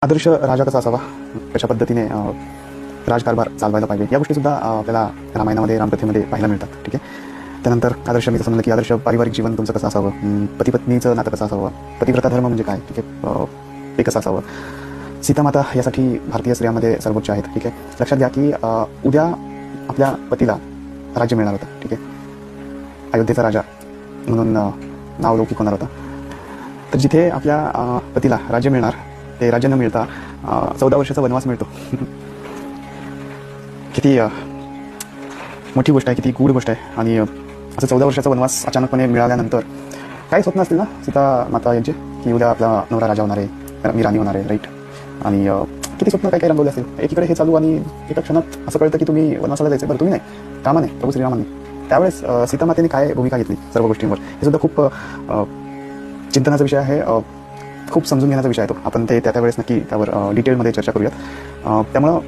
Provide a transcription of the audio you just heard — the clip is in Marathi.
आदर्श राजा कसा असावा, कशा पद्धतीने राजकारभार चालवायला पाहिजे, या गोष्टीसुद्धा आपल्याला रामायणामध्ये, रामकथेमध्ये पाहायला मिळतात. ठीक आहे. त्यानंतर आदर्श मी तसं म्हणलं की आदर्श पारिवारिक जीवन तुमचं कसं असावं, पती पत्नीचं नातं कसं असावं, पतिव्रता धर्म म्हणजे काय, ठीक आहे, ते कसं असावं. सीतामाता यासाठी भारतीय स्त्रियांमध्ये सर्वोच्च आहेत. ठीक आहे. लक्षात घ्या की उद्या आपल्या पतीला राज्य मिळणार होतं. ठीक आहे. अयोध्येचा राजा म्हणून नाव लौकिक होणार होतं. तर जिथे आपल्या पतीला राज्य मिळणार, ते राज्य न मिळता 14 वर्षाचा वनवास मिळतो. किती मोठी गोष्ट आहे, किती गूढ गोष्ट आहे. आणि असं 14 वर्षाचा वनवास अचानकपणे मिळाल्यानंतर काही स्वप्न असतील ना सीता माता यांचे, की उद्या आपला नवरा राजा होणार आहे, मी राणी होणार आहे, राईट. आणि किती स्वप्न काय काय रंगवले असतील. एकीकडे हे चालू आणि एका क्षणात असं कळतं की तुम्ही वनवासाला जायचं. बरं, तुम्ही नाही, रामाने, प्रभू श्रीरामाने. त्यावेळेस सीतामातेने काय भूमिका घेतली सर्व गोष्टींवर, हे सुद्धा खूप चिंतनाचा विषय आहे, खूप समजून घेण्याचा विषय आहे तो. आपण ते त्या वेळेस नक्की त्यावर डिटेलमध्ये चर्चा करूयात. त्यामुळं